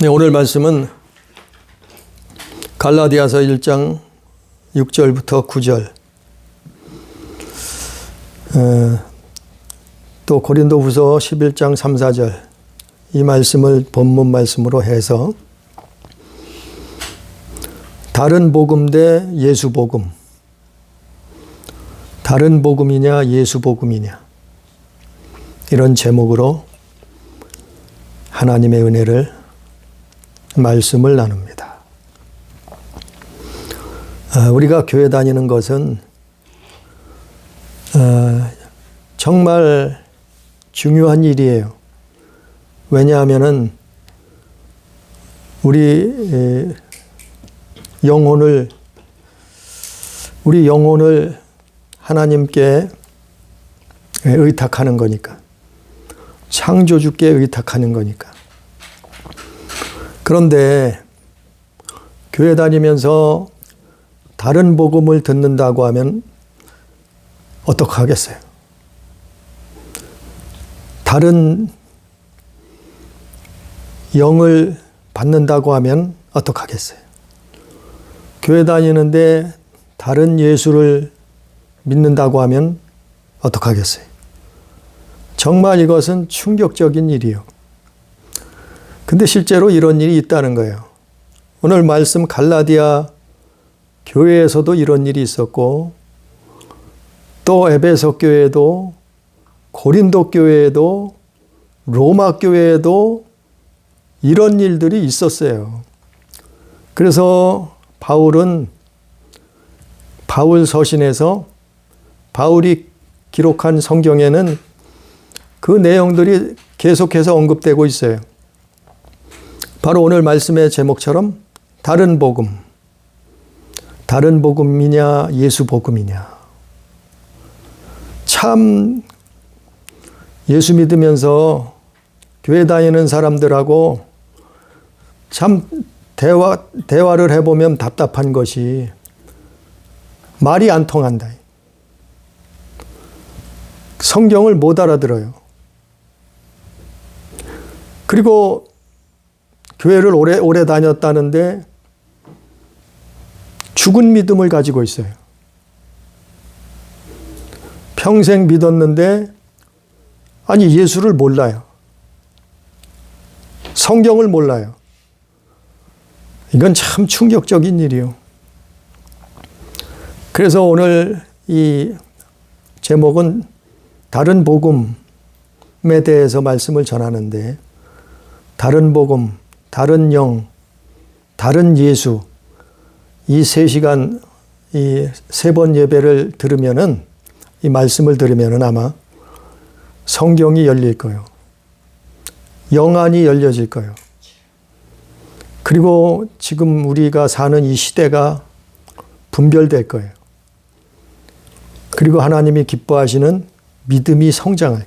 네, 오늘 말씀은 갈라디아서 1장 6절부터 9절, 또 고린도후서 11장 3, 4절 이 말씀을 본문 말씀으로 해서 다른 복음 대 예수 복음, 다른 복음이냐 예수 복음이냐, 이런 제목으로 하나님의 은혜를 말씀을 나눕니다. 우리가 교회 다니는 것은 정말 중요한 일이에요. 왜냐하면은 우리 영혼을 하나님께 의탁하는 거니까, 창조주께 의탁하는 거니까. 그런데 교회 다니면서 다른 복음을 듣는다고 하면 어떡하겠어요? 다른 영을 받는다고 하면 어떡하겠어요? 교회 다니는데 다른 예수를 믿는다고 하면 어떡하겠어요? 정말 이것은 충격적인 일이요. 근데 실제로 이런 일이 있다는 거예요. 오늘 말씀 갈라디아 교회에서도 이런 일이 있었고, 또 에베소 교회에도, 고린도 교회에도, 로마 교회에도 이런 일들이 있었어요. 그래서 바울 서신에서 바울이 기록한 성경에는 그 내용들이 계속해서 언급되고 있어요. 바로 오늘 말씀의 제목처럼 다른 복음이냐 예수 복음이냐. 참 예수 믿으면서 교회 다니는 사람들하고 참 대화를 해보면 답답한 것이 말이 안 통한다. 성경을 못 알아들어요. 그리고 교회를 오래 다녔다는데 죽은 믿음을 가지고 있어요. 평생 믿었는데 예수를 몰라요. 성경을 몰라요. 이건 참 충격적인 일이요. 그래서 오늘 이 제목은 다른 복음에 대해서 말씀을 전하는데, 다른 복음, 다른 영, 다른 예수, 이 3시간, 이 3번 예배를 들으면은, 이 말씀을 들으면은 아마 성경이 열릴 거예요. 영안이 열려질 거예요. 그리고 지금 우리가 사는 이 시대가 분별될 거예요. 그리고 하나님이 기뻐하시는 믿음이 성장할.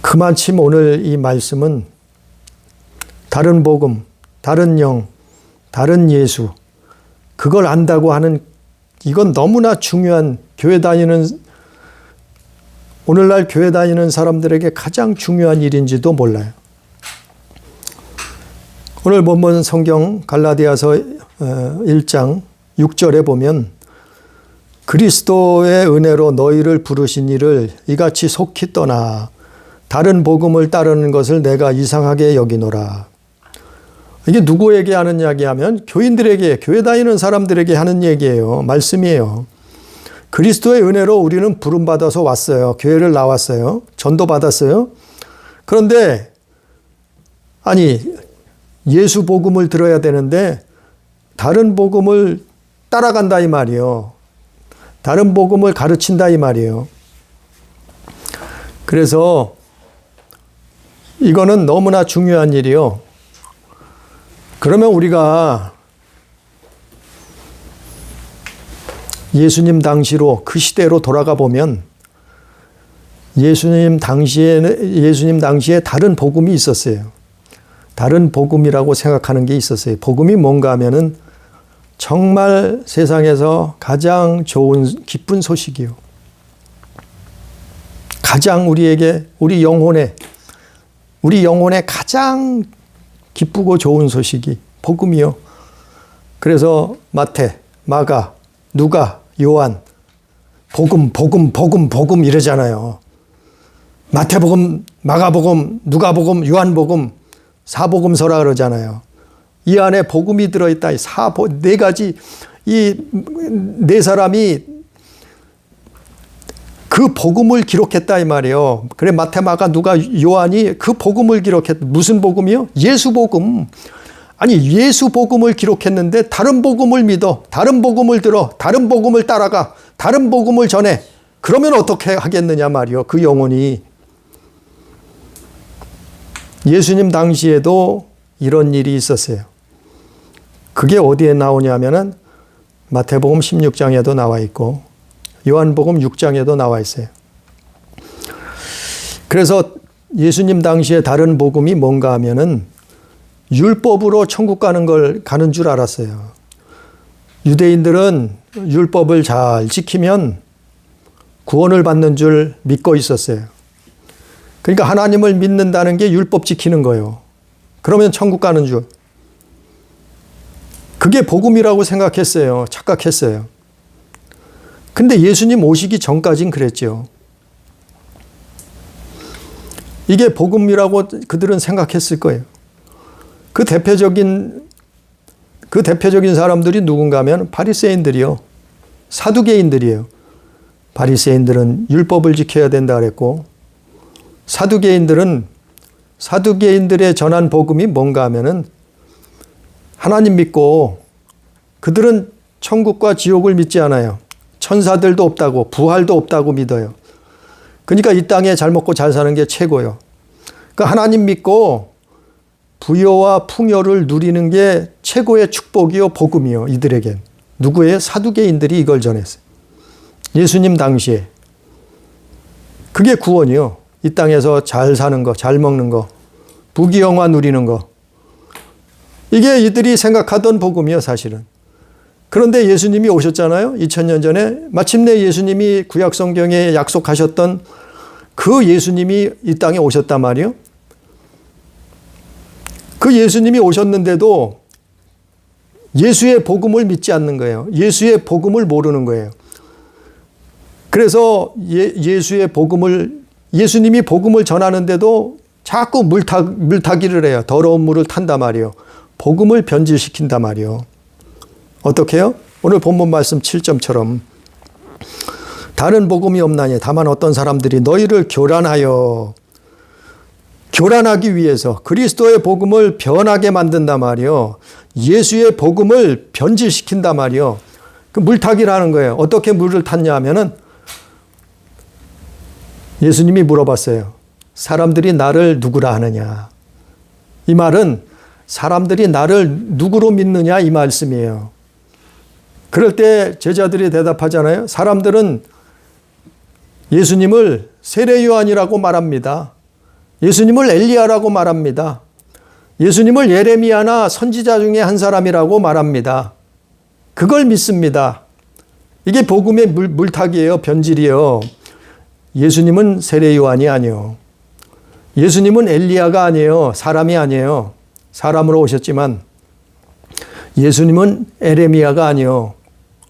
그만큼 오늘 이 말씀은 다른 복음, 다른 영, 다른 예수, 그걸 안다고 하는, 이건 너무나 중요한, 오늘날 교회 다니는 사람들에게 가장 중요한 일인지도 몰라요. 오늘 본문 성경 갈라디아서 1장 6절에 보면, 그리스도의 은혜로 너희를 부르신 이를 이같이 속히 떠나 다른 복음을 따르는 것을 내가 이상하게 여기노라. 이게 누구에게 하는 이야기하면 교인들에게, 교회 다니는 사람들에게 하는 얘기예요. 말씀이에요. 그리스도의 은혜로 우리는 부름받아서 왔어요. 교회를 나왔어요. 전도 받았어요. 그런데 예수 복음을 들어야 되는데 다른 복음을 따라간다 이 말이에요. 다른 복음을 가르친다 이 말이에요. 그래서 이거는 너무나 중요한 일이요. 그러면 우리가 예수님 당시로, 그 시대로 돌아가 보면 예수님 당시에 다른 복음이 있었어요. 다른 복음이라고 생각하는 게 있었어요. 복음이 뭔가 하면은 정말 세상에서 가장 좋은 기쁜 소식이요. 가장 우리에게, 우리 영혼에 우리 영혼에 가장 기쁘고 좋은 소식이 복음이요. 그래서 마태, 마가, 누가, 요한 복음 이러잖아요. 마태복음, 마가복음, 누가복음, 요한복음, 사복음서라 그러잖아요. 이 안에 복음이 들어있다. 네 가지, 이 네 사람이 그 복음을 기록했다 이 말이에요. 그래 마태, 마가, 누가, 요한이 그 복음을 기록했다. 무슨 복음이요? 예수 복음. 아니 예수 복음을 기록했는데 다른 복음을 믿어, 다른 복음을 들어, 다른 복음을 따라가, 다른 복음을 전해. 그러면 어떻게 하겠느냐 말이요. 그 영혼이. 예수님 당시에도 이런 일이 있었어요. 그게 어디에 나오냐면은 마태복음 16장에도 나와 있고 요한복음 6장에도 나와 있어요. 그래서 예수님 당시에 다른 복음이 뭔가 하면은 율법으로 천국 가는 줄 알았어요. 유대인들은 율법을 잘 지키면 구원을 받는 줄 믿고 있었어요. 그러니까 하나님을 믿는다는 게 율법 지키는 거예요. 그러면 천국 가는 줄. 그게 복음이라고 생각했어요. 착각했어요. 근데 예수님 오시기 전까진 그랬죠. 이게 복음이라고 그들은 생각했을 거예요. 그 대표적인 사람들이 누군가 하면 바리새인들이요. 사두개인들이에요. 바리새인들은 율법을 지켜야 된다 그랬고 사두개인들의 전한 복음이 뭔가 하면은 하나님 믿고 그들은 천국과 지옥을 믿지 않아요. 천사들도 없다고 부활도 없다고 믿어요. 그러니까 이 땅에 잘 먹고 잘 사는 게 최고요. 그러니까 하나님 믿고 부여와 풍요를 누리는 게 최고의 축복이요 복음이요 이들에겐. 누구예요? 사두개인들이 이걸 전했어요. 예수님 당시에. 그게 구원이요. 이 땅에서 잘 사는 거, 잘 먹는 거, 부귀영화 누리는 거. 이게 이들이 생각하던 복음이요 사실은. 그런데 예수님이 오셨잖아요. 2000년 전에. 마침내 예수님이 구약성경에 약속하셨던 그 예수님이 이 땅에 오셨단 말이에요. 그 예수님이 오셨는데도 예수의 복음을 믿지 않는 거예요. 예수의 복음을 모르는 거예요. 그래서 예수님이 복음을 전하는데도 자꾸 물타기를 해요. 더러운 물을 탄단 말이에요. 복음을 변질시킨단 말이에요. 어떻게 해요? 오늘 본문 말씀 7점처럼 다른 복음이 없나니 다만 어떤 사람들이 너희를 교란하기 위해서 그리스도의 복음을 변하게 만든단 말이에요. 예수의 복음을 변질시킨단 말이에요. 그 물타기를 하는 거예요. 어떻게 물을 탔냐 하면은 예수님이 물어봤어요. 사람들이 나를 누구라 하느냐. 이 말은 사람들이 나를 누구로 믿느냐 이 말씀이에요. 그럴 때 제자들이 대답하잖아요. 사람들은 예수님을 세례 요한이라고 말합니다. 예수님을 엘리야라고 말합니다. 예수님을 예레미야나 선지자 중에 한 사람이라고 말합니다. 그걸 믿습니다. 이게 복음의 물타기예요. 변질이에요. 예수님은 세례 요한이 아니에요. 예수님은 엘리야가 아니에요. 사람이 아니에요. 사람으로 오셨지만 예수님은 에레미야가 아니에요.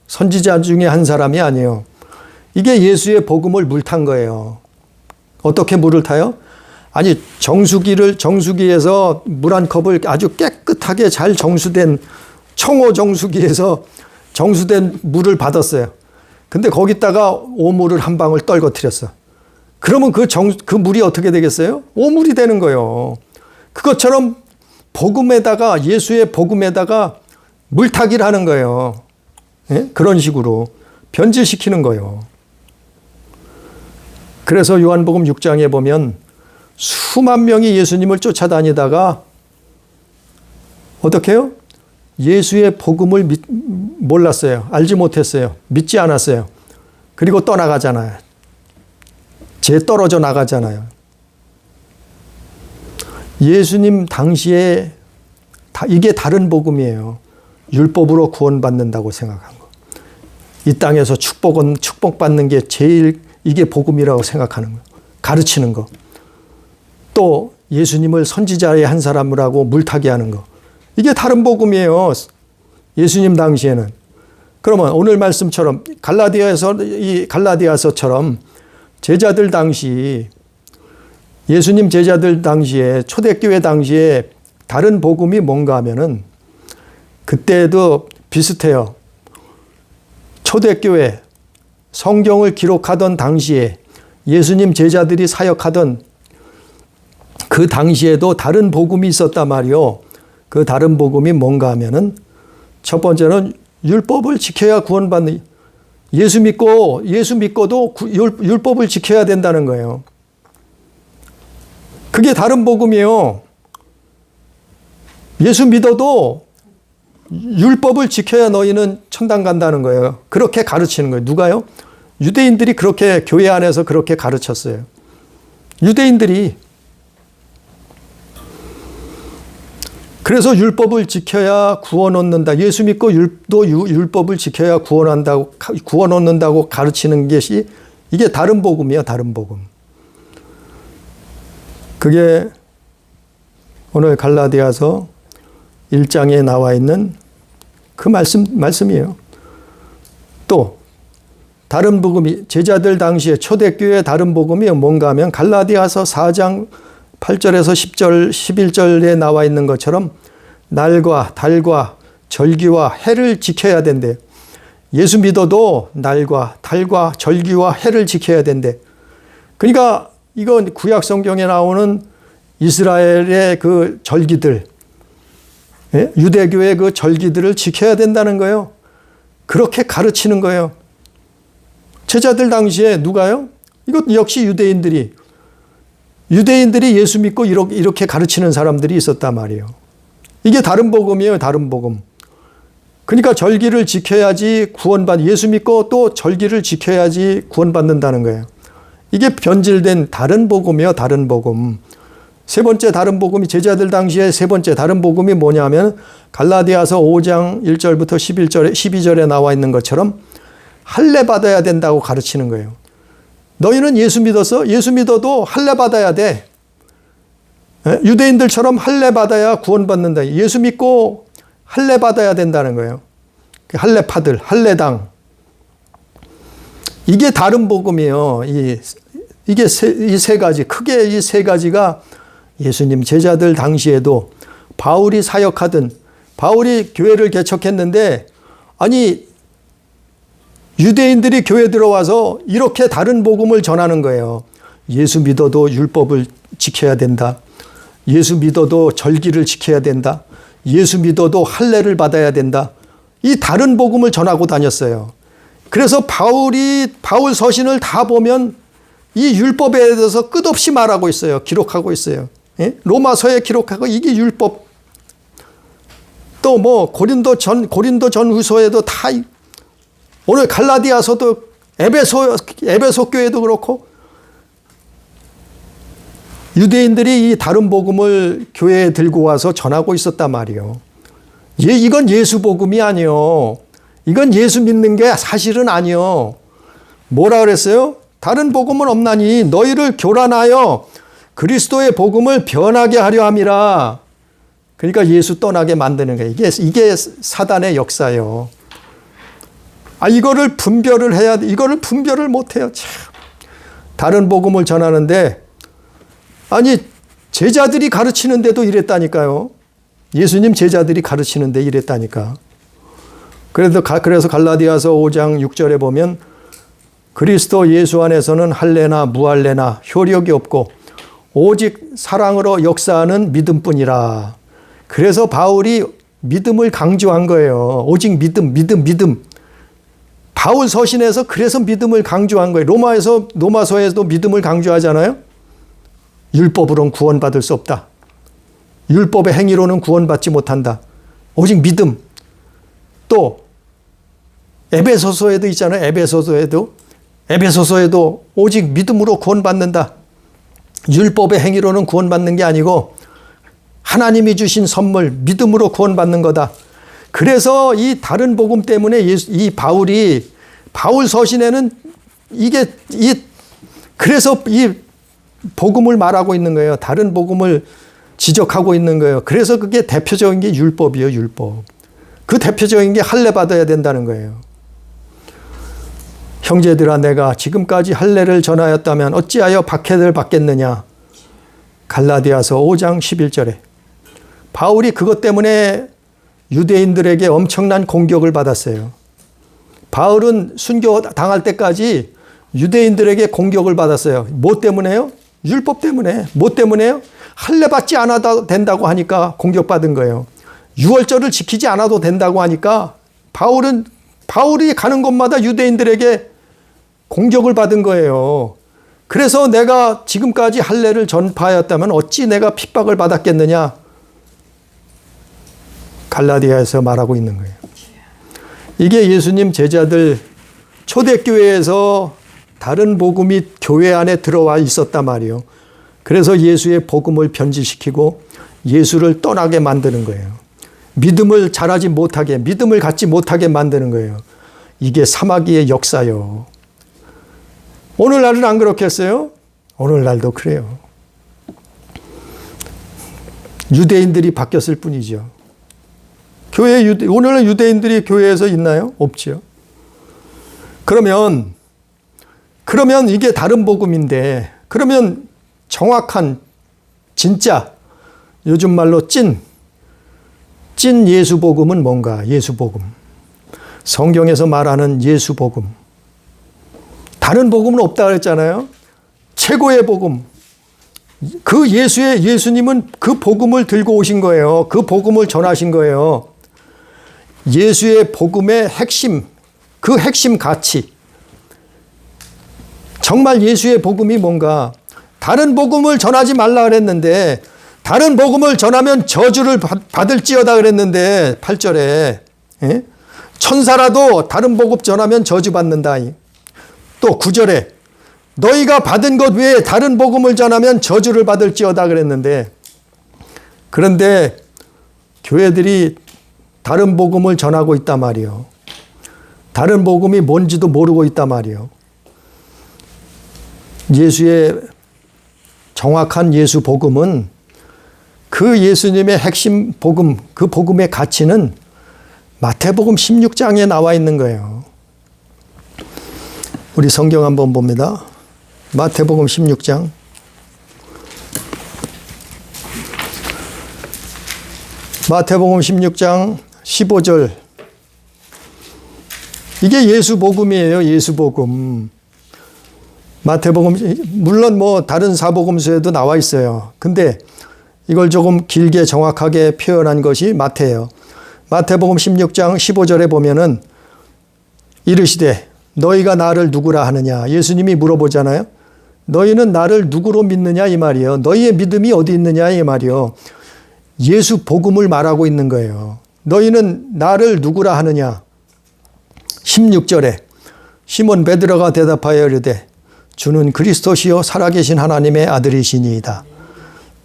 선지자 중에 한 사람이 아니에요. 이게 예수의 복음을 물탄 거예요. 어떻게 물을 타요? 아니 정수기에서 물 한 컵을 아주 깨끗하게 잘 정수된 청호 정수기에서 정수된 물을 받았어요. 근데 거기다가 오물을 한 방울 떨궈뜨렸어. 그러면 그 물이 어떻게 되겠어요? 오물이 되는 거예요. 그것처럼 복음에다가 예수의 복음에다가 물타기를 하는 거예요. 예? 그런 식으로 변질시키는 거예요. 그래서 요한복음 6장에 보면 수만 명이 예수님을 쫓아다니다가 어떻게 해요? 예수의 복음을 몰랐어요. 알지 못했어요. 믿지 않았어요. 그리고 떠나가잖아요. 떨어져 나가잖아요. 예수님 당시에 이게 다른 복음이에요. 율법으로 구원받는다고 생각한 거. 이 땅에서 축복받는 게 제일 이게 복음이라고 생각하는 거. 가르치는 거. 또 예수님을 선지자의 한 사람이라고 물타기 하는 거. 이게 다른 복음이에요. 예수님 당시에는. 그러면 오늘 말씀처럼 갈라디아서처럼 제자들 당시, 예수님 제자들 당시에, 초대교회 당시에 다른 복음이 뭔가 하면은 그때도 비슷해요. 초대교회 성경을 기록하던 당시에 예수님 제자들이 사역하던 그 당시에도 다른 복음이 있었단 말이요. 그 다른 복음이 뭔가 하면은 첫 번째는 율법을 지켜야 구원받는, 예수 믿고도 율법을 지켜야 된다는 거예요. 그게 다른 복음이에요. 예수 믿어도 율법을 지켜야 너희는 천당 간다는 거예요. 그렇게 가르치는 거예요. 누가요? 유대인들이 그렇게 교회 안에서 그렇게 가르쳤어요. 유대인들이. 그래서 율법을 지켜야 구원 얻는다. 예수 믿고 율법을 지켜야 구원 얻는다고 가르치는 것이 이게 다른 복음이에요. 다른 복음. 그게 오늘 갈라디아서 1장에 나와 있는 그 말씀이에요. 또 다른 복음이 제자들 당시에 초대교회 다른 복음이 뭔가 하면 갈라디아서 4장 8절에서 10절, 11절에 나와 있는 것처럼 날과 달과 절기와 해를 지켜야 된대. 예수 믿어도 날과 달과 절기와 해를 지켜야 된대. 그러니까 이건 구약 성경에 나오는 이스라엘의 그 절기들, 유대교의 그 절기들을 지켜야 된다는 거예요. 그렇게 가르치는 거예요. 제자들 당시에 누가요? 이것 역시 유대인들이 예수 믿고 이렇게 가르치는 사람들이 있었단 말이에요. 이게 다른 복음이에요. 다른 복음. 그러니까 절기를 지켜야지 예수 믿고 또 절기를 지켜야지 구원받는다는 거예요. 이게 변질된 다른 복음이에요. 다른 복음. 세 번째 다른 복음이, 제자들 당시에 세 번째 다른 복음이 뭐냐면 갈라디아서 5장 1절부터 12절에 나와 있는 것처럼 할례 받아야 된다고 가르치는 거예요. 너희는 예수 믿었어? 예수 믿어도 할례 받아야 돼. 유대인들처럼 할례 받아야 구원받는다. 예수 믿고 할례 받아야 된다는 거예요. 할례파들, 할례당. 이게 다른 복음이에요. 이게 이 세 가지, 크게 이 세 가지가 예수님 제자들 당시에도 바울이 사역하던, 바울이 교회를 개척했는데, 아니 유대인들이 교회 들어와서 이렇게 다른 복음을 전하는 거예요. 예수 믿어도 율법을 지켜야 된다. 예수 믿어도 절기를 지켜야 된다. 예수 믿어도 할례를 받아야 된다. 이 다른 복음을 전하고 다녔어요. 그래서 바울 서신을 다 보면 이 율법에 대해서 끝없이 말하고 있어요. 기록하고 있어요. 로마서에 기록하고 이게 율법. 또 뭐 고린도 전후서에도 다, 오늘 갈라디아서도 에베소 교회도 그렇고 유대인들이 이 다른 복음을 교회에 들고 와서 전하고 있었단 말이에요. 이건 예수 복음이 아니요. 이건 예수 믿는 게 사실은 아니요. 뭐라 그랬어요? 다른 복음은 없나니 너희를 교란하여 그리스도의 복음을 변하게 하려 함이라. 그러니까 예수 떠나게 만드는 거예요. 이게 사단의 역사예요. 이거를 분별을 해야 돼. 이거를 분별을 못 해요. 참. 다른 복음을 전하는데, 아니 제자들이 가르치는데도 이랬다니까요. 예수님 제자들이 가르치는데 이랬다니까. 그래서 갈라디아서 5장 6절에 보면 그리스도 예수 안에서는 할례나 무할례나 효력이 없고 오직 사랑으로 역사하는 믿음뿐이라. 그래서 바울이 믿음을 강조한 거예요. 오직 믿음. 바울 서신에서 그래서 믿음을 강조한 거예요. 로마서에서도 믿음을 강조하잖아요. 율법으로는 구원받을 수 없다. 율법의 행위로는 구원받지 못한다. 오직 믿음. 또 에베소서에도 있잖아요. 에베소서에도 오직 믿음으로 구원받는다. 율법의 행위로는 구원받는 게 아니고 하나님이 주신 선물, 믿음으로 구원받는 거다. 그래서 이 다른 복음 때문에 바울 서신에는 그래서 이 복음을 말하고 있는 거예요. 다른 복음을 지적하고 있는 거예요. 그래서 그게 대표적인 게 율법이에요. 율법. 그 대표적인 게 할례 받아야 된다는 거예요. 형제들아 내가 지금까지 할례를 전하였다면 어찌하여 박해를 받겠느냐. 갈라디아서 5장 11절에 바울이 그것 때문에 유대인들에게 엄청난 공격을 받았어요. 바울은 순교 당할 때까지 유대인들에게 공격을 받았어요. 뭐 때문에요? 율법 때문에. 뭐 때문에요? 할례 받지 않아도 된다고 하니까 공격받은 거예요. 유월절을 지키지 않아도 된다고 하니까 바울이 가는 곳마다 유대인들에게 공격을 받은 거예요. 그래서 내가 지금까지 할례를 전파하였다면 어찌 내가 핍박을 받았겠느냐. 갈라디아에서 말하고 있는 거예요. 이게 예수님 제자들 초대교회에서 다른 복음이 교회 안에 들어와 있었단 말이에요. 그래서 예수의 복음을 변질시키고 예수를 떠나게 만드는 거예요. 믿음을 잘하지 못하게, 믿음을 갖지 못하게 만드는 거예요. 이게 사마귀의 역사요. 오늘날은 안 그렇겠어요? 오늘날도 그래요. 유대인들이 바뀌었을 뿐이죠. 오늘날 유대인들이 교회에서 있나요? 없죠. 그러면 이게 다른 복음인데, 그러면 정확한, 진짜, 요즘 말로 찐 예수 복음은 뭔가? 예수 복음. 성경에서 말하는 예수 복음. 다른 복음은 없다 그랬잖아요. 최고의 복음. 예수님은 그 복음을 들고 오신 거예요. 그 복음을 전하신 거예요. 예수의 복음의 핵심, 그 핵심 가치. 정말 예수의 복음이 뭔가? 다른 복음을 전하지 말라 그랬는데, 다른 복음을 전하면 저주를 받을지어다 그랬는데 8절에 천사라도 다른 복음 전하면 저주받는다. 또 9절에 너희가 받은 것 외에 다른 복음을 전하면 저주를 받을지어다 그랬는데, 그런데 교회들이 다른 복음을 전하고 있단 말이에요. 다른 복음이 뭔지도 모르고 있단 말이에요. 예수의 정확한 예수 복음은, 그 예수님의 핵심 복음, 그 복음의 가치는 마태복음 16장에 나와 있는 거예요. 우리 성경 한번 봅니다. 마태복음 16장. 마태복음 16장 15절. 이게 예수 복음이에요. 예수 복음. 마태복음, 물론 뭐 다른 사복음서에도 나와 있어요. 근데 이걸 조금 길게 정확하게 표현한 것이 마태예요. 마태복음 16장 15절에 보면은 이르시되 너희가 나를 누구라 하느냐. 예수님이 물어보잖아요. 너희는 나를 누구로 믿느냐 이 말이에요. 너희의 믿음이 어디 있느냐 이 말이에요. 예수 복음을 말하고 있는 거예요. 너희는 나를 누구라 하느냐. 16절에 시몬 베드로가 대답하여 이르되 주는 그리스도시요 살아계신 하나님의 아들이시니이다.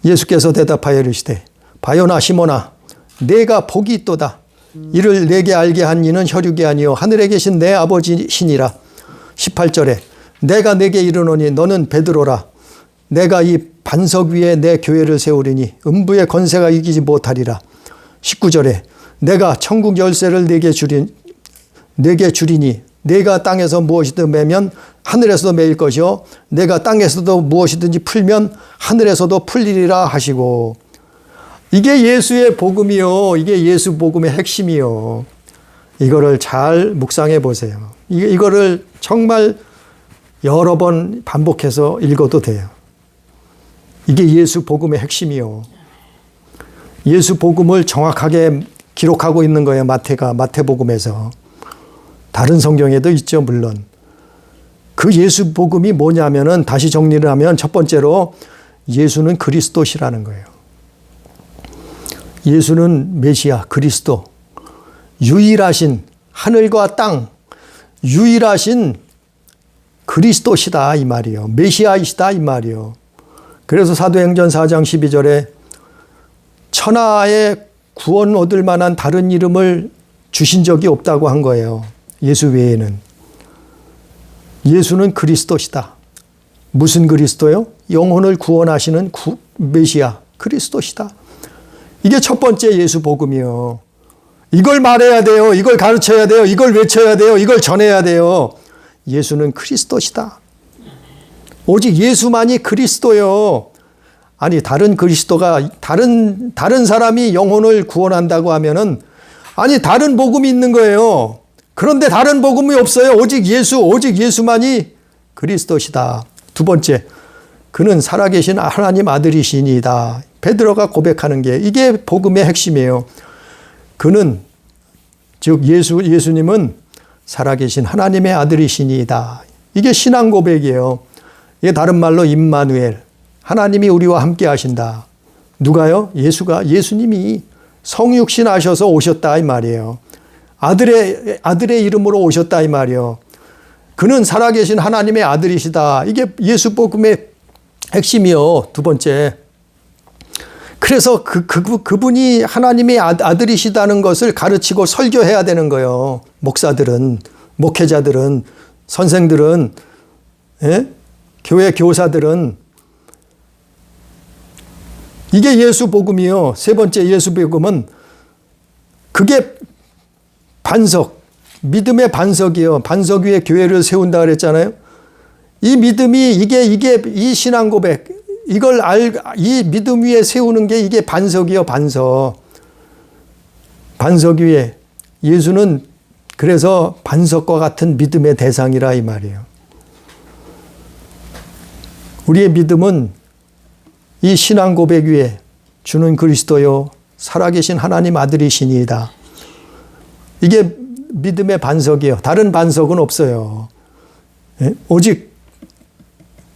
예수께서 대답하여 이르시되 바요나 시몬아 내가 복이 있도다. 이를 내게 알게 한 이는 혈육이 아니요 하늘에 계신 내 아버지시니라. 18절에 내가 내게 이르노니 너는 베드로라. 내가 이 반석 위에 내 교회를 세우리니 음부의 권세가 이기지 못하리라. 19절에 내가 천국 열쇠를 내게 주리니 내가 땅에서 무엇이든 매면 하늘에서도 매일 것이요 내가 땅에서도 무엇이든지 풀면 하늘에서도 풀리리라 하시고. 이게 예수의 복음이요. 이게 예수 복음의 핵심이요. 이거를 잘 묵상해 보세요. 이거를 정말 여러 번 반복해서 읽어도 돼요. 이게 예수 복음의 핵심이요. 예수 복음을 정확하게 기록하고 있는 거예요. 마태복음에서. 다른 성경에도 있죠, 물론. 그 예수 복음이 뭐냐면은 다시 정리를 하면 첫 번째로 예수는 그리스도시라는 거예요. 예수는 메시아, 그리스도. 유일하신 하늘과 땅, 유일하신 그리스도시다 이 말이요. 메시아이시다 이 말이요. 그래서 사도행전 4장 12절에 천하에 구원 얻을 만한 다른 이름을 주신 적이 없다고 한 거예요. 예수 외에는. 예수는 그리스도시다. 무슨 그리스도요? 영혼을 구원하시는 메시아 그리스도시다. 이게 첫 번째 예수 복음이요. 이걸 말해야 돼요. 이걸 가르쳐야 돼요. 이걸 외쳐야 돼요. 이걸 전해야 돼요. 예수는 그리스도시다. 오직 예수만이 그리스도요. 아니 다른 그리스도가 다른 사람이 영혼을 구원한다고 하면은 아니 다른 복음이 있는 거예요. 그런데 다른 복음이 없어요. 오직 예수만이 그리스도시다. 두 번째, 그는 살아계신 하나님 아들이시니이다. 베드로가 고백하는 게 이게 복음의 핵심이에요. 그는 즉 예수님은 살아계신 하나님의 아들이시니이다. 이게 신앙 고백이에요. 이게 다른 말로 임마누엘, 하나님이 우리와 함께 하신다. 누가요? 예수님이 성육신 하셔서 오셨다 이 말이에요. 아들의 이름으로 오셨다 이 말이에요. 그는 살아계신 하나님의 아들이시다. 이게 예수 복음의 핵심이요. 두 번째. 그래서 그분이 하나님의 아들이시다는 것을 가르치고 설교해야 되는 거예요. 목사들은, 목회자들은, 선생들은, 예? 교회 교사들은. 이게 예수 복음이요. 세 번째 예수 복음은 그게 반석, 믿음의 반석이요. 반석 위에 교회를 세운다 그랬잖아요. 이 믿음이 이 신앙 고백, 이 믿음 위에 세우는 게 이게 반석이요, 반석. 반석 위에 예수는 그래서 반석과 같은 믿음의 대상이라 이 말이에요. 우리의 믿음은 이 신앙 고백 위에 주는 그리스도요, 살아계신 하나님 아들이시니이다. 이게 믿음의 반석이에요. 다른 반석은 없어요. 예? 오직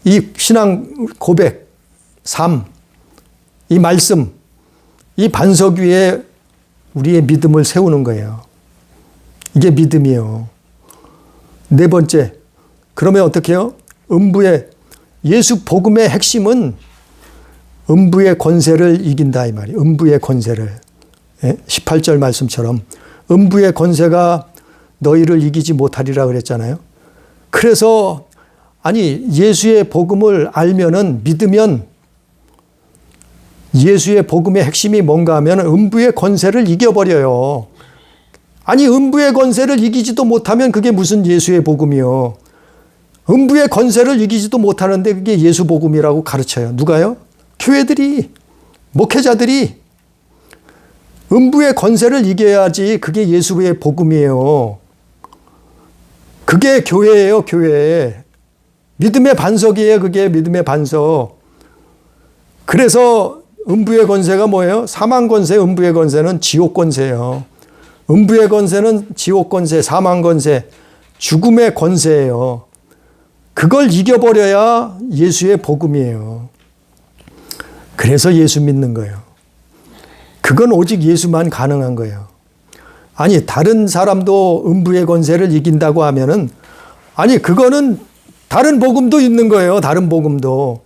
이 신앙 고백, 삶, 이 말씀, 이 반석 위에 우리의 믿음을 세우는 거예요. 이게 믿음이에요. 네 번째, 그러면 어떻게 해요? 예수 복음의 핵심은 음부의 권세를 이긴다 이 말이에요. 음부의 권세를. 18절 말씀처럼 음부의 권세가 너희를 이기지 못하리라 그랬잖아요. 그래서 아니 예수의 복음을 알면은 믿으면 예수의 복음의 핵심이 뭔가 하면 음부의 권세를 이겨버려요. 아니 음부의 권세를 이기지도 못하면 그게 무슨 예수의 복음이요. 음부의 권세를 이기지도 못하는데 그게 예수 복음이라고 가르쳐요. 누가요? 교회들이, 목회자들이 음부의 권세를 이겨야지 그게 예수의 복음이에요. 그게 교회예요, 교회. 믿음의 반석이에요, 그게 믿음의 반석. 그래서 음부의 권세가 뭐예요? 사망 권세, 음부의 권세는 지옥 권세예요. 음부의 권세는 지옥 권세, 사망 권세, 죽음의 권세예요. 그걸 이겨버려야 예수의 복음이에요. 그래서 예수 믿는 거예요. 그건 오직 예수만 가능한 거예요. 아니 다른 사람도 음부의 권세를 이긴다고 하면은 아니 그거는 다른 복음도 있는 거예요. 다른 복음도.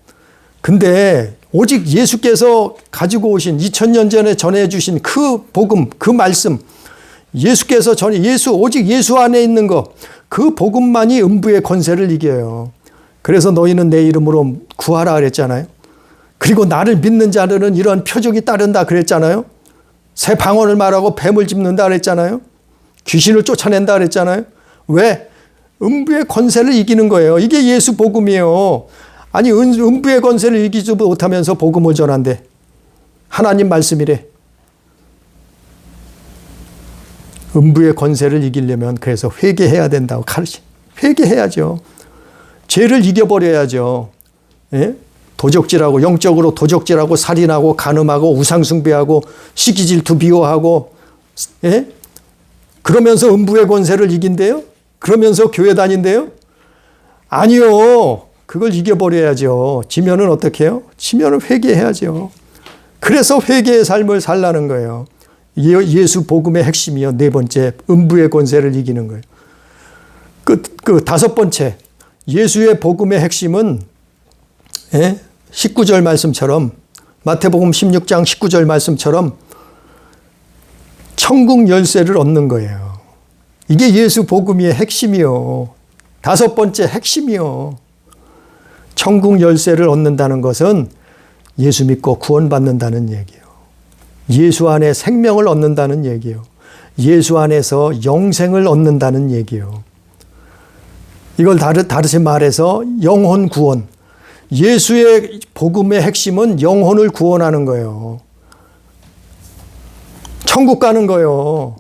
근데 오직 예수께서 가지고 오신 2000년 전에 전해 주신 그 복음, 그 말씀, 예수께서 오직 예수 안에 있는 거, 그 복음만이 음부의 권세를 이겨요. 그래서 너희는 내 이름으로 구하라 그랬잖아요. 그리고 나를 믿는 자들은 이런 표적이 따른다 그랬잖아요. 새 방언을 말하고 뱀을 짚는다 그랬잖아요. 귀신을 쫓아낸다 그랬잖아요. 왜? 음부의 권세를 이기는 거예요. 이게 예수 복음이에요. 아니 음부의 권세를 이기지 못하면서 복음을 전한대. 하나님 말씀이래. 음부의 권세를 이기려면 그래서 회개해야 된다고 가르치. 회개해야죠. 죄를 이겨버려야죠. 예? 도적질하고 영적으로 도적질하고 살인하고 간음하고 우상숭배하고 시기질투 비호하고 예? 그러면서 음부의 권세를 이긴대요? 그러면서 교회 다닌대요? 아니요. 그걸 이겨버려야죠. 지면은 어떻게 해요? 지면은 회개해야죠. 그래서 회개의 삶을 살라는 거예요. 예수 복음의 핵심이요. 네 번째, 음부의 권세를 이기는 거예요. 다섯 번째, 예수의 복음의 핵심은 19절 말씀처럼 마태복음 16장 19절 말씀처럼 천국 열쇠를 얻는 거예요. 이게 예수 복음의 핵심이요. 다섯 번째 핵심이요. 천국 열쇠를 얻는다는 것은 예수 믿고 구원받는다는 얘기예요. 예수 안에 생명을 얻는다는 얘기예요. 예수 안에서 영생을 얻는다는 얘기예요. 이걸 다르게 말해서 영혼 구원. 예수의 복음의 핵심은 영혼을 구원하는 거예요. 천국 가는 거예요.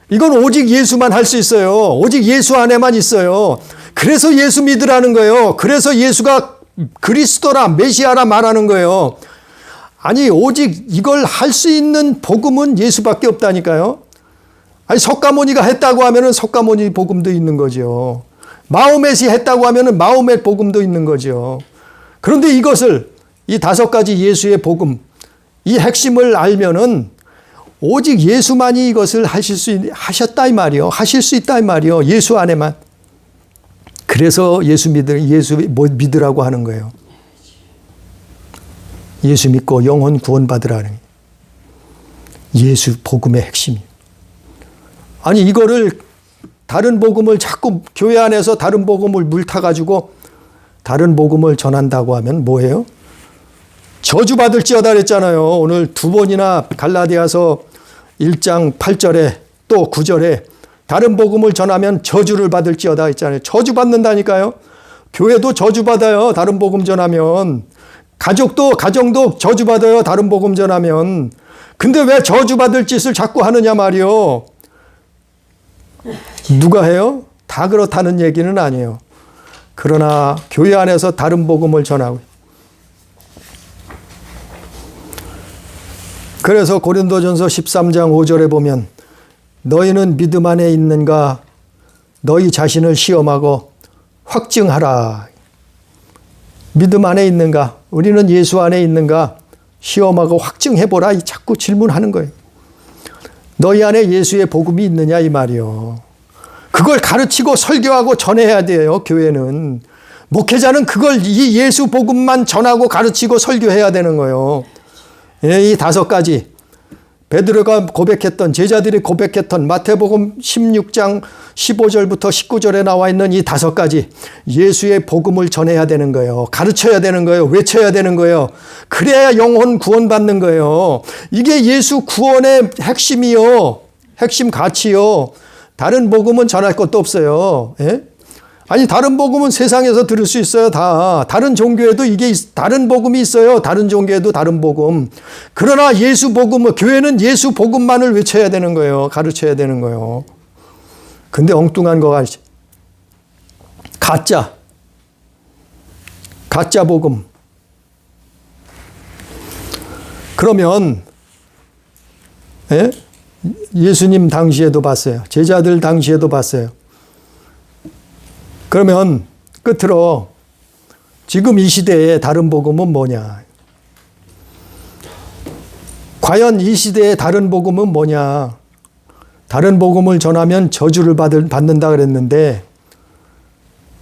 이건 오직 예수만 할 수 있어요. 오직 예수 안에만 있어요. 그래서 예수 믿으라는 거예요. 그래서 예수가 그리스도라 메시아라 말하는 거예요. 아니 오직 이걸 할 수 있는 복음은 예수밖에 없다니까요. 아니 석가모니가 했다고 하면은 석가모니 복음도 있는 거죠. 마호멧이 했다고 하면은 마호멧 복음도 있는 거죠. 그런데 이것을 이 5가지 예수의 복음 이 핵심을 알면은 오직 예수만이 이것을 하셨다 이 말이요. 하실 수 있다 이 말이요. 예수 안에만. 그래서 예수 믿으라고 하는 거예요. 예수 믿고 영혼 구원받으라는 예수 복음의 핵심이. 아니 이거를 다른 복음을 자꾸 교회 안에서 다른 복음을 물타가지고 다른 복음을 전한다고 하면 뭐예요? 저주받을지어다 그랬잖아요. 오늘 2번이나 갈라디아서 1장 8절에 또 9절에 다른 복음을 전하면 저주를 받을지어다 했잖아요. 저주받는다니까요. 교회도 저주받아요. 다른 복음 전하면. 가정도 저주받아요. 다른 복음 전하면. 근데 왜 저주받을 짓을 자꾸 하느냐 말이요. 누가 해요? 다 그렇다는 얘기는 아니에요. 그러나 교회 안에서 다른 복음을 전하고. 그래서 고린도전서 13장 5절에 보면 너희는 믿음 안에 있는가 너희 자신을 시험하고 확증하라. 믿음 안에 있는가? 우리는 예수 안에 있는가? 시험하고 확증해보라. 자꾸 질문하는 거예요. 너희 안에 예수의 복음이 있느냐 이 말이요. 그걸 가르치고 설교하고 전해야 돼요. 교회는. 목회자는 그걸 이 예수 복음만 전하고 가르치고 설교해야 되는 거예요. 이 5가지 베드로가 고백했던 제자들이 고백했던 마태복음 16장 15절부터 19절에 나와 있는 이 5가지 예수의 복음을 전해야 되는 거예요. 가르쳐야 되는 거예요. 외쳐야 되는 거예요. 그래야 영혼 구원받는 거예요. 이게 예수 구원의 핵심이요. 핵심 가치요. 다른 복음은 전할 것도 없어요. 예? 아니 다른 복음은 세상에서 들을 수 있어요. 다른 종교에도 다른 복음이 있어요. 다른 종교에도 다른 복음. 그러나 예수 복음은 교회는 예수 복음만을 외쳐야 되는 거예요. 가르쳐야 되는 거예요. 근데 엉뚱한 거가 가짜 복음. 그러면 예? 예수님 당시에도 봤어요. 제자들 당시에도 봤어요. 그러면 끝으로 지금 이 시대의 다른 복음은 뭐냐? 과연 이 시대의 다른 복음은 뭐냐? 다른 복음을 전하면 저주를 받는다 그랬는데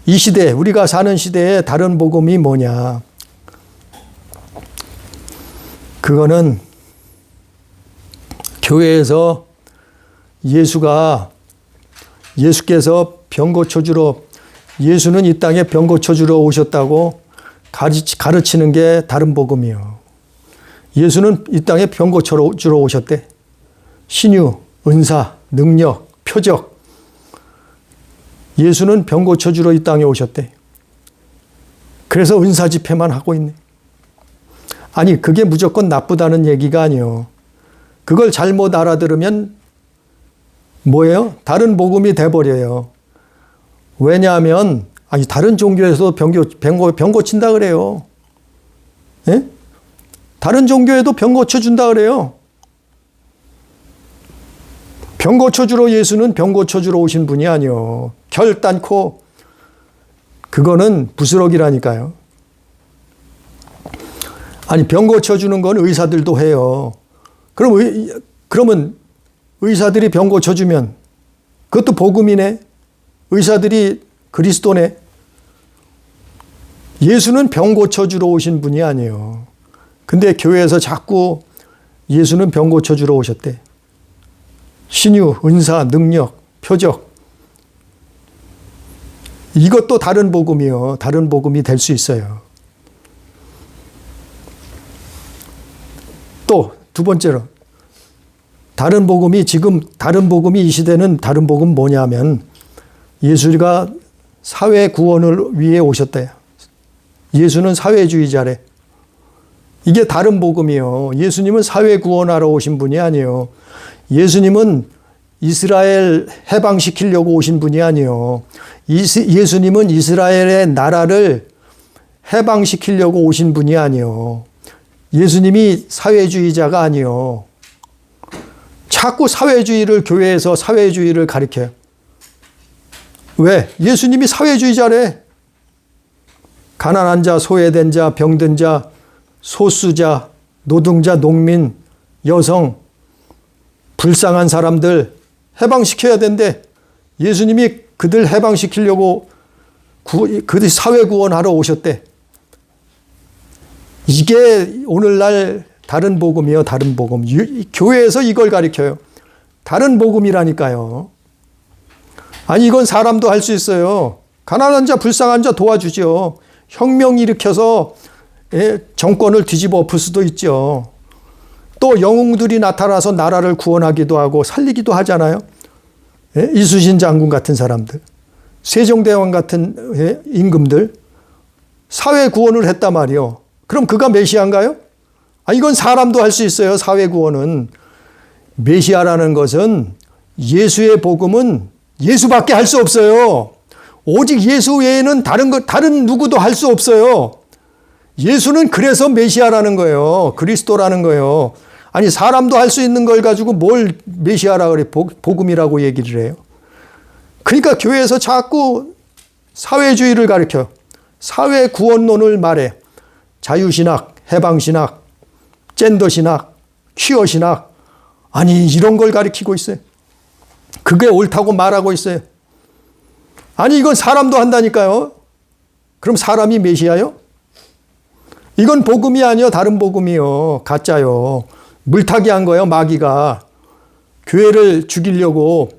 이 시대, 우리가 사는 시대의 다른 복음이 뭐냐? 그거는 교회에서 예수께서 병고쳐주러 예수는 이 땅에 병고쳐주러 오셨다고 가르치는 게 다른 복음이요. 예수는 이 땅에 병고쳐주러 오셨대. 신유, 은사, 능력, 표적. 예수는 병고쳐주러 이 땅에 오셨대. 그래서 은사 집회만 하고 있네. 아니 그게 무조건 나쁘다는 얘기가 아니에요. 그걸 잘못 알아들으면 뭐예요? 다른 복음이 돼버려요. 왜냐하면 다른 종교에서도 병 고친다 그래요. 예? 다른 종교에도 병 고쳐준다 그래요. 병 고쳐주러 예수는 병 고쳐주러 오신 분이 아니요. 결단코 그거는 부스럭이라니까요. 아니 병 고쳐주는 건 의사들도 해요. 그러면 의사들이 병 고쳐주면 그것도 복음이네. 의사들이 그리스도네. 예수는 병 고쳐주러 오신 분이 아니에요. 근데 교회에서 자꾸 예수는 병 고쳐주러 오셨대. 신유, 은사, 능력, 표적. 이것도 다른 복음이요. 다른 복음이 될 수 있어요. 또 두 번째로 다른 복음이 이 시대는 다른 복음 뭐냐면 예수가 사회 구원을 위해 오셨대요. 예수는 사회주의자래. 이게 다른 복음이요. 예수님은 사회 구원하러 오신 분이 아니에요. 예수님은 이스라엘 해방시키려고 오신 분이 아니에요. 예수님은 이스라엘의 나라를 해방시키려고 오신 분이 아니에요. 예수님이 사회주의자가 아니에요. 자꾸 교회에서 사회주의를 가리켜요. 왜? 예수님이 사회주의자래. 가난한 자, 소외된 자, 병든 자, 소수자, 노동자, 농민, 여성, 불쌍한 사람들 해방시켜야 된대. 예수님이 그들 해방시키려고 그들 사회 구원하러 오셨대. 이게 오늘날 다른 복음이요. 다른 복음. 교회에서 이걸 가리켜요. 다른 복음이라니까요. 아니 이건 사람도 할 수 있어요. 가난한 자, 불쌍한 자 도와주죠. 혁명 일으켜서 정권을 뒤집어 엎을 수도 있죠. 또 영웅들이 나타나서 나라를 구원하기도 하고 살리기도 하잖아요. 이순신 장군 같은 사람들, 세종대왕 같은 임금들 사회 구원을 했단 말이요. 그럼 그가 메시아인가요? 이건 사람도 할 수 있어요. 사회 구원은. 메시아라는 것은 예수의 복음은 예수밖에 할 수 없어요. 오직 예수 외에는 다른 누구도 할 수 없어요. 예수는 그래서 메시아라는 거예요. 그리스도라는 거예요. 아니 사람도 할 수 있는 걸 가지고 뭘 메시아라 그래. 복음이라고 얘기를 해요. 그러니까 교회에서 자꾸 사회주의를 가르쳐. 사회 구원론을 말해. 자유신학, 해방신학, 젠더신학, 퀴어신학. 아니 이런 걸 가르치고 있어요. 그게 옳다고 말하고 있어요. 아니 이건 사람도 한다니까요. 그럼 사람이 메시아요? 이건 복음이 아니요. 다른 복음이요. 가짜요. 물타기 한 거예요. 마귀가. 교회를 죽이려고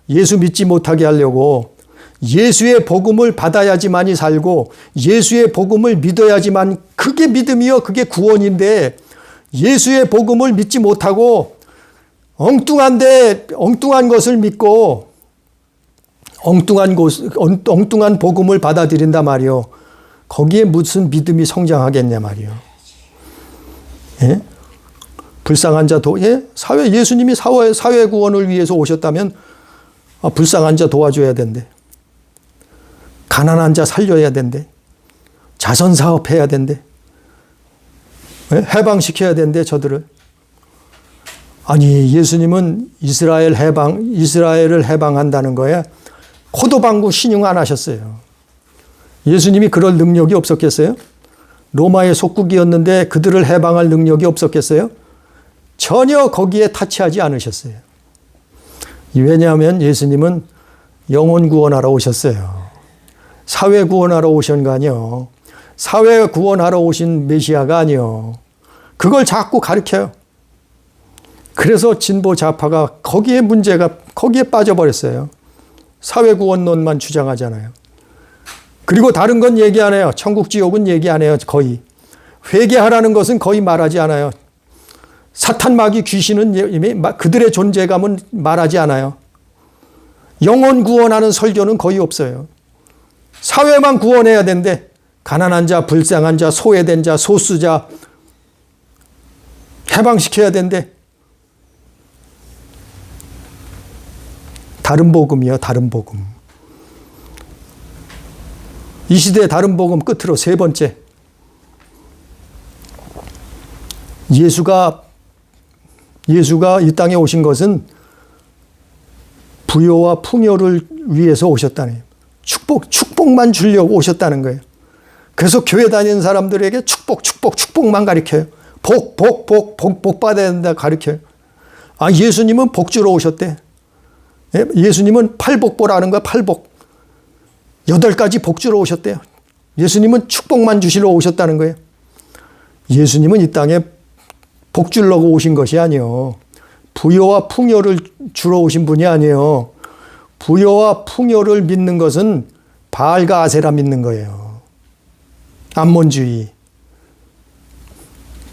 예수 믿지 못하게 하려고 예수의 복음을 받아야지만이 살고 예수의 복음을 믿어야지만 그게 믿음이요. 그게 구원인데 예수의 복음을 믿지 못하고 엉뚱한 것을 믿고 엉뚱한 복음을 받아들인단 말이요. 거기에 무슨 믿음이 성장하겠냐 말이요. 예? 불쌍한 자 예수님이 사회 구원을 위해서 오셨다면 불쌍한 자 도와줘야 된대. 가난한 자 살려야 된대. 자선 사업해야 된대. 예? 해방시켜야 된대 저들을. 아니 예수님은 이스라엘을 해방한다는 거에 코도방구 신용 안 하셨어요. 예수님이 그럴 능력이 없었겠어요? 로마의 속국이었는데 그들을 해방할 능력이 없었겠어요? 전혀 거기에 타치하지 않으셨어요. 왜냐하면 예수님은 영혼 구원하러 오셨어요. 사회 구원하러 오신 거 아니요. 사회 구원하러 오신 메시아가 아니요. 그걸 자꾸 가르쳐요. 그래서 진보 좌파가 거기에 빠져버렸어요. 사회 구원론만 주장하잖아요. 그리고 다른 건 얘기 안 해요. 천국 지옥은 얘기 안 해요. 거의. 회개하라는 것은 거의 말하지 않아요. 사탄 마귀 귀신은 그들의 존재감은 말하지 않아요. 영혼 구원하는 설교는 거의 없어요. 사회만 구원해야 된대. 가난한 자, 불쌍한 자, 소외된 자, 소수자 해방시켜야 된대. 다른 복음이요. 다른 복음. 이 시대의 다른 복음 끝으로 세 번째. 예수가 이 땅에 오신 것은 부요와 풍요를 위해서 오셨다는 거예요. 축복만 주려고 오셨다는 거예요. 그래서 교회 다니는 사람들에게 축복만 가르쳐요. 복 받아야 된다 가르쳐요. 예수님은 복 주러 오셨대. 예수님은 팔복보라는 거야. 팔복. 8가지 복 주러 오셨대요. 예수님은 축복만 주시러 오셨다는 거예요. 예수님은 이 땅에 복 주려고 오신 것이 아니에요. 부요와 풍요를 주러 오신 분이 아니에요. 부요와 풍요를 믿는 것은 바알과 아세라 믿는 거예요. 암몬주의.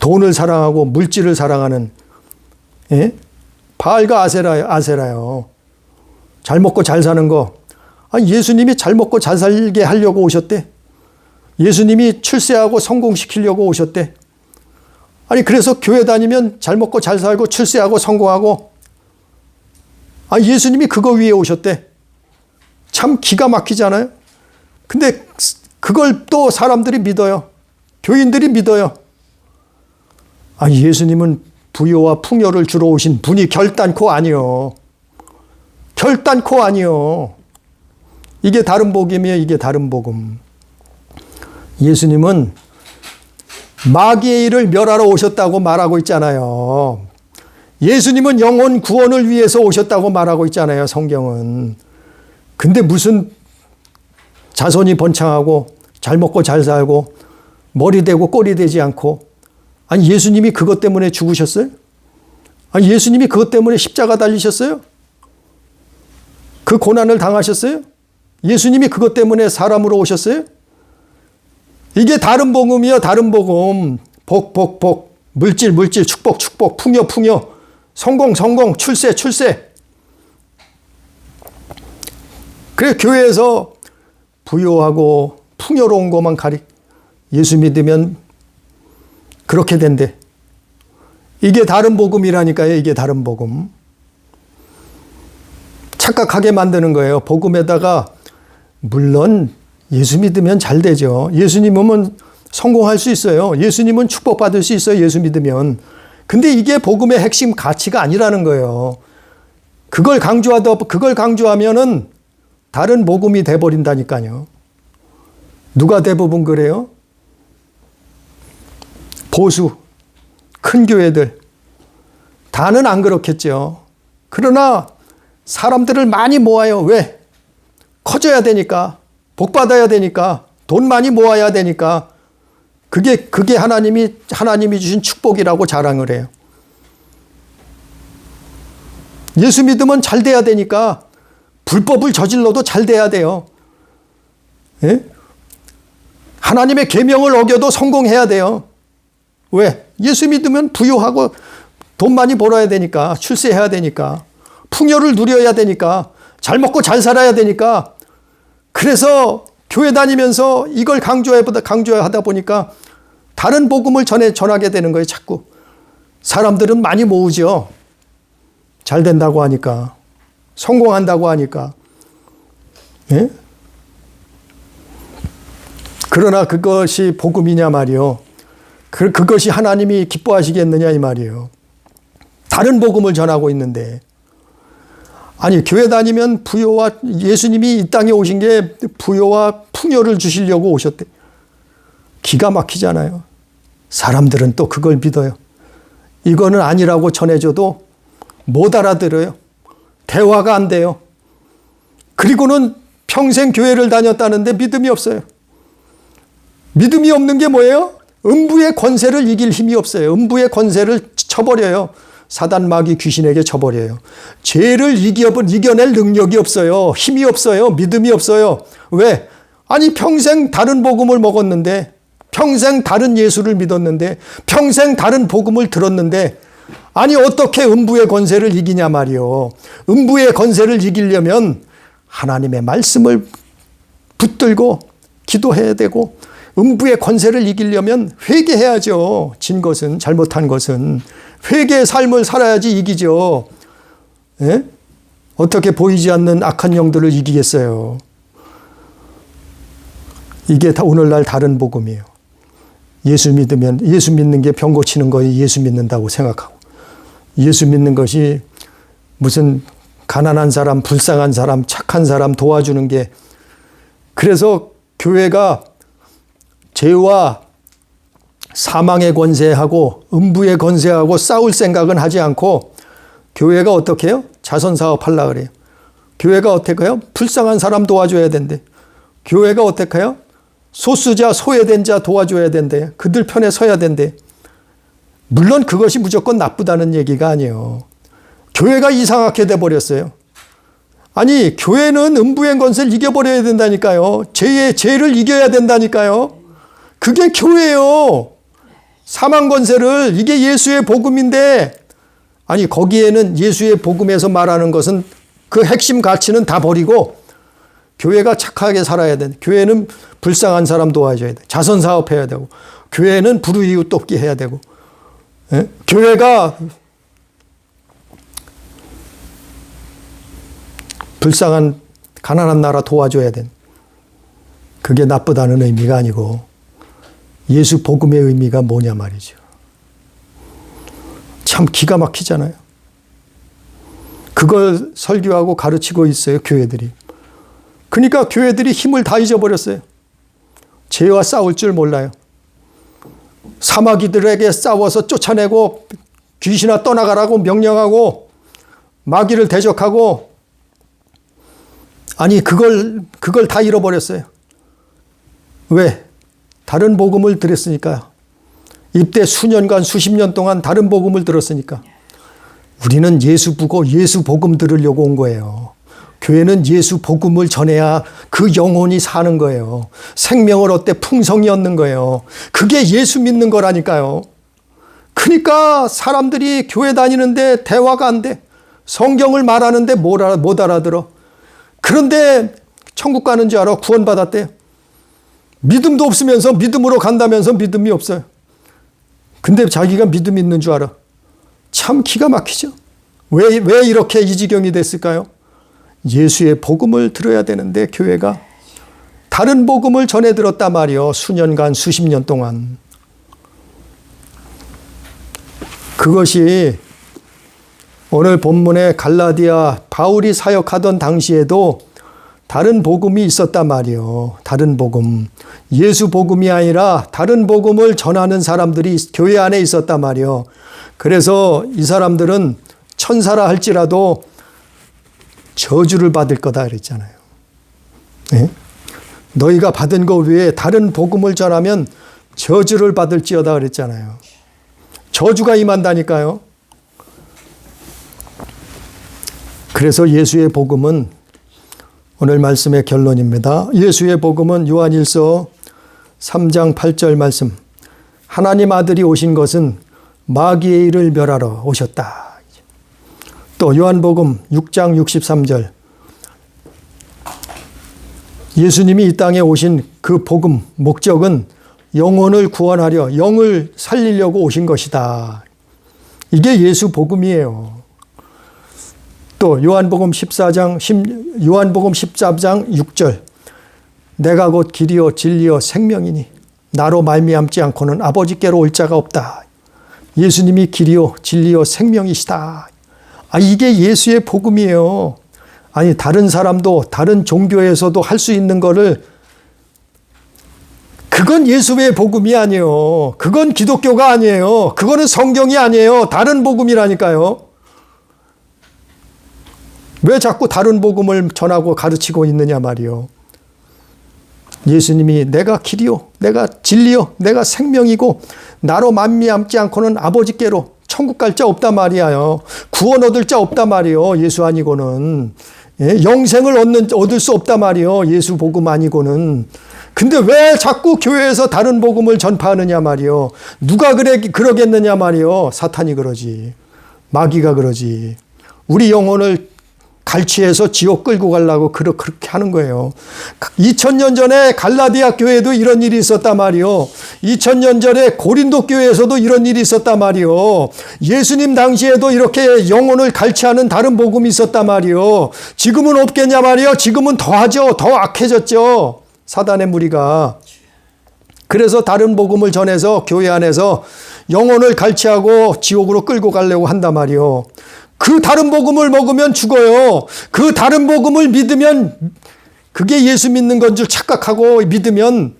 돈을 사랑하고 물질을 사랑하는, 예? 바알과 아세라요. 잘 먹고 잘 사는 거. 아니, 예수님이 잘 먹고 잘 살게 하려고 오셨대. 예수님이 출세하고 성공시키려고 오셨대. 아니, 그래서 교회 다니면 잘 먹고 잘 살고 출세하고 성공하고. 아니, 예수님이 그거 위해 오셨대. 참 기가 막히잖아요. 근데 그걸 또 사람들이 믿어요. 교인들이 믿어요. 아니, 예수님은 부요와 풍요를 주러 오신 분이 결단코 아니요. 결단코 아니요. 이게 다른 복음이에요. 이게 다른 복음. 예수님은 마귀의 일을 멸하러 오셨다고 말하고 있잖아요. 예수님은 영혼 구원을 위해서 오셨다고 말하고 있잖아요. 성경은. 근데 무슨 자손이 번창하고 잘 먹고 잘 살고 머리 되고 꼬리 되지 않고, 아니, 예수님이 그것 때문에 죽으셨어요? 아니, 예수님이 그것 때문에 십자가 달리셨어요? 그 고난을 당하셨어요? 예수님이 그것 때문에 사람으로 오셨어요? 이게 다른 복음이요. 다른 복음. 복, 물질, 축복, 풍요, 성공, 출세. 그래, 교회에서 부요하고 풍요로운 것만 예수 믿으면 그렇게 된대. 이게 다른 복음이라니까요. 이게 다른 복음. 착각하게 만드는 거예요. 복음에다가 물론 예수 믿으면 잘 되죠. 예수님은 성공할 수 있어요. 예수님은 축복받을 수 있어요. 예수 믿으면. 근데 이게 복음의 핵심 가치가 아니라는 거예요. 그걸 강조하면은 다른 복음이 돼버린다니까요. 누가 대부분 그래요? 보수, 큰 교회들. 다는 안 그렇겠죠. 그러나 사람들을 많이 모아요. 왜? 커져야 되니까. 복 받아야 되니까. 돈 많이 모아야 되니까. 그게 하나님이 주신 축복이라고 자랑을 해요. 예수 믿으면 잘 돼야 되니까. 불법을 저질러도 잘 돼야 돼요. 예? 하나님의 계명을 어겨도 성공해야 돼요. 왜? 예수 믿으면 부유하고 돈 많이 벌어야 되니까. 출세해야 되니까. 풍요를 누려야 되니까. 잘 먹고 잘 살아야 되니까. 그래서 교회 다니면서 이걸 강조하다 보니까 다른 복음을 전하게 되는 거예요. 자꾸. 사람들은 많이 모으죠. 잘 된다고 하니까. 성공한다고 하니까. 예? 그러나 그것이 복음이냐 말이요. 그것이 하나님이 기뻐하시겠느냐 이 말이에요. 다른 복음을 전하고 있는데. 아니, 교회 다니면 부요와, 예수님이 이 땅에 오신 게 부요와 풍요를 주시려고 오셨대. 기가 막히잖아요. 사람들은 또 그걸 믿어요. 이거는 아니라고 전해줘도 못 알아들어요. 대화가 안 돼요. 그리고는 평생 교회를 다녔다는데 믿음이 없어요. 믿음이 없는 게 뭐예요? 음부의 권세를 이길 힘이 없어요. 음부의 권세를 쳐버려요. 사단, 마귀, 귀신에게 쳐버려요. 죄를 이겨낼 능력이 없어요. 힘이 없어요. 믿음이 없어요. 왜? 아니, 평생 다른 복음을 먹었는데, 평생 다른 예수를 믿었는데, 평생 다른 복음을 들었는데, 아니, 어떻게 음부의 권세를 이기냐 말이요. 음부의 권세를 이기려면 하나님의 말씀을 붙들고 기도해야 되고, 음부의 권세를 이기려면 회개해야죠. 진 것은, 잘못한 것은. 회개의 삶을 살아야지 이기죠. 예? 어떻게 보이지 않는 악한 영들을 이기겠어요. 이게 다 오늘날 다른 복음이에요. 예수 믿는 게 병 고치는 거에 예수 믿는다고 생각하고, 예수 믿는 것이 무슨 가난한 사람, 불쌍한 사람, 착한 사람 도와주는 게, 그래서 교회가 죄와 사망의 권세하고 음부의 권세하고 싸울 생각은 하지 않고, 교회가 어떻게 해요? 자선사업 하려고 그래요. 교회가 어떻게 해요? 불쌍한 사람 도와줘야 된대. 교회가 어떻게 해요? 소수자, 소외된 자 도와줘야 된대. 그들 편에 서야 된대. 물론 그것이 무조건 나쁘다는 얘기가 아니에요. 교회가 이상하게 돼버렸어요. 아니, 교회는 음부의 권세를 이겨버려야 된다니까요. 죄를 이겨야 된다니까요. 그게 교회예요. 사망 권세를, 이게 예수의 복음인데, 아니 거기에는 예수의 복음에서 말하는 것은 그 핵심 가치는 다 버리고 교회가 착하게 살아야 돼. 교회는 불쌍한 사람 도와줘야 돼. 자선 사업해야 되고, 교회는 불우이웃 돕기 해야 되고, 예? 교회가 불쌍한 가난한 나라 도와줘야 돼. 그게 나쁘다는 의미가 아니고 예수 복음의 의미가 뭐냐 말이죠. 참 기가 막히잖아요. 그걸 설교하고 가르치고 있어요, 교회들이. 그러니까 교회들이 힘을 다 잊어버렸어요. 죄와 싸울 줄 몰라요. 사마귀들에게 싸워서 쫓아내고 귀신아 떠나가라고 명령하고 마귀를 대적하고, 아니 그걸 다 잃어버렸어요. 왜? 다른 복음을 들었으니까요. 입대 수년간 수십 년 동안 다른 복음을 들었으니까. 우리는 예수 보고 예수 복음 들으려고 온 거예요. 교회는 예수 복음을 전해야 그 영혼이 사는 거예요. 생명을 얻되 풍성이 얻는 거예요. 그게 예수 믿는 거라니까요. 그러니까 사람들이 교회 다니는데 대화가 안 돼. 성경을 말하는데 못 알아들어. 그런데 천국 가는 줄 알아? 구원받았대요. 믿음도 없으면서 믿음으로 간다면서 믿음이 없어요. 근데 자기가 믿음 있는 줄 알아. 참 기가 막히죠. 왜 이렇게 이 지경이 됐을까요? 예수의 복음을 들어야 되는데 교회가 다른 복음을 전해 들었단 말이요. 수년간 수십 년 동안. 그것이 오늘 본문의 갈라디아 바울이 사역하던 당시에도 다른 복음이 있었단 말이요. 다른 복음. 예수 복음이 아니라 다른 복음을 전하는 사람들이 교회 안에 있었단 말이요. 그래서 이 사람들은 천사라 할지라도 저주를 받을 거다 그랬잖아요. 네? 너희가 받은 것 외에 다른 복음을 전하면 저주를 받을지어다 그랬잖아요. 저주가 임한다니까요. 그래서 예수의 복음은 오늘 말씀의 결론입니다. 예수의 복음은 요한일서 3장 8절 말씀. 하나님 아들이 오신 것은 마귀의 일을 멸하러 오셨다. 또 요한복음 6장 63절. 예수님이 이 땅에 오신 그 복음 목적은 영혼을 구원하려 영을 살리려고 오신 것이다. 이게 예수 복음이에요. 또 요한복음 14장 6절. 내가 곧 길이요 진리요 생명이니 나로 말미암지 않고는 아버지께로 올 자가 없다. 예수님이 길이요 진리요 생명이시다. 이게 예수의 복음이에요. 아니 다른 사람도 다른 종교에서도 할 수 있는 거를, 그건 예수의 복음이 아니에요. 그건 기독교가 아니에요. 그거는 성경이 아니에요. 다른 복음이라니까요. 왜 자꾸 다른 복음을 전하고 가르치고 있느냐 말이요. 예수님이 내가 길이요, 내가 진리요, 내가 생명이고 나로 만미암지 않고는 아버지께로 천국 갈 자 없단 말이에요. 구원 얻을 자 없단 말이에요. 예수 아니고는. 영생을 얻을 수 없단 말이에요. 예수 복음 아니고는. 근데 왜 자꾸 교회에서 다른 복음을 전파하느냐 말이요. 누가 그러겠느냐 말이요. 사탄이 그러지. 마귀가 그러지. 우리 영혼을 갈취해서 지옥 끌고 가려고 그렇게 하는 거예요. 2000년 전에 갈라디아 교회도 이런 일이 있었단 말이요. 2000년 전에 고린도 교회에서도 이런 일이 있었단 말이요. 예수님 당시에도 이렇게 영혼을 갈취하는 다른 복음이 있었단 말이요. 지금은 없겠냐 말이요. 지금은 더하죠. 더 악해졌죠. 사단의 무리가. 그래서 다른 복음을 전해서 교회 안에서 영혼을 갈취하고 지옥으로 끌고 가려고 한단 말이요. 그 다른 복음을 먹으면 죽어요. 그 다른 복음을 믿으면, 그게 예수 믿는 건 줄 착각하고 믿으면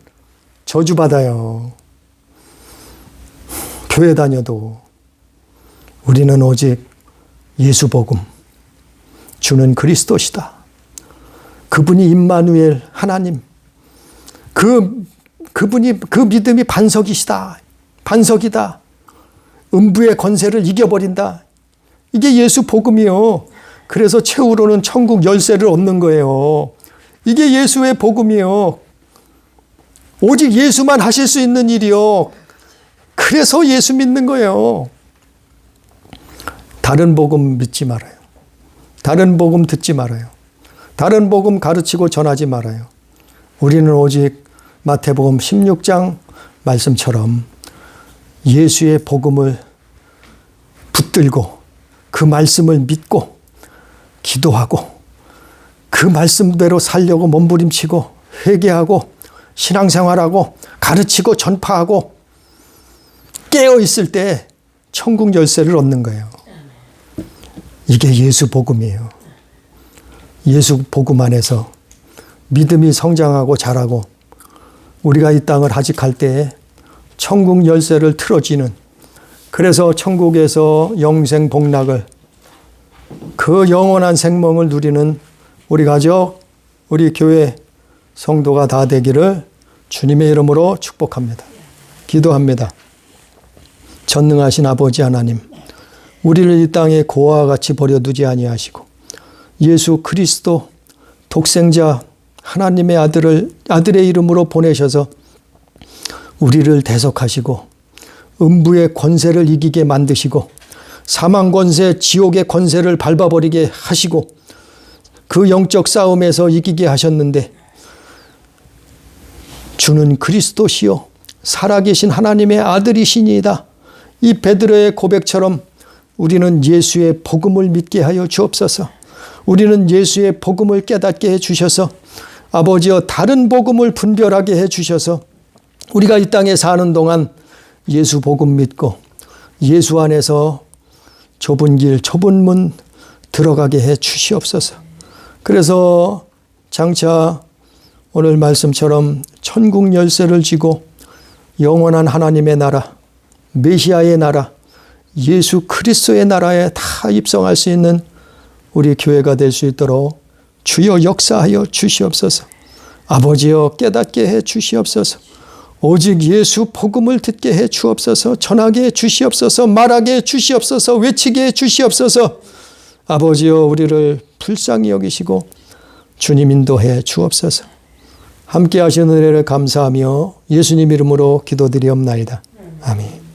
저주받아요. 교회 다녀도 우리는 오직 예수 복음, 주는 그리스도시다. 그분이 임마누엘 하나님. 그분이, 그 믿음이 반석이시다. 반석이다. 음부의 권세를 이겨버린다. 이게 예수 복음이요. 그래서 최후로는 천국 열쇠를 얻는 거예요. 이게 예수의 복음이요. 오직 예수만 하실 수 있는 일이요. 그래서 예수 믿는 거예요. 다른 복음 믿지 말아요. 다른 복음 듣지 말아요. 다른 복음 가르치고 전하지 말아요. 우리는 오직 마태복음 16장 말씀처럼 예수의 복음을 붙들고 그 말씀을 믿고 기도하고 그 말씀대로 살려고 몸부림치고 회개하고 신앙생활하고 가르치고 전파하고 깨어있을 때 천국 열쇠를 얻는 거예요. 이게 예수 복음이에요. 예수 복음 안에서 믿음이 성장하고 자라고 우리가 이 땅을 하직할 때에 천국 열쇠를 틀어지는, 그래서 천국에서 영생 복락을, 그 영원한 생명을 누리는 우리 가족, 우리 교회 성도가 다 되기를 주님의 이름으로 축복합니다. 기도합니다. 전능하신 아버지 하나님, 우리를 이 땅에 고아와 같이 버려두지 아니하시고 예수 그리스도 독생자 하나님의 아들의 이름으로 보내셔서 우리를 대속하시고 음부의 권세를 이기게 만드시고 사망 권세, 지옥의 권세를 밟아버리게 하시고 그 영적 싸움에서 이기게 하셨는데, 주는 그리스도시요 살아계신 하나님의 아들이시니이다. 이 베드로의 고백처럼 우리는 예수의 복음을 믿게 하여 주옵소서. 우리는 예수의 복음을 깨닫게 해주셔서 아버지여 다른 복음을 분별하게 해주셔서 우리가 이 땅에 사는 동안 예수 복음 믿고 예수 안에서 좁은 길 좁은 문 들어가게 해 주시옵소서. 그래서 장차 오늘 말씀처럼 천국 열쇠를 쥐고 영원한 하나님의 나라, 메시아의 나라, 예수 그리스도의 나라에 다 입성할 수 있는 우리 교회가 될 수 있도록 주여 역사하여 주시옵소서. 아버지여 깨닫게 해 주시옵소서. 오직 예수 복음을 듣게 해 주옵소서. 전하게 해 주시옵소서. 말하게 해 주시옵소서. 외치게 해 주시옵소서. 아버지여 우리를 불쌍히 여기시고 주님 인도해 주옵소서. 함께 하시는 은혜를 감사하며 예수님 이름으로 기도드리옵나이다. 아멘.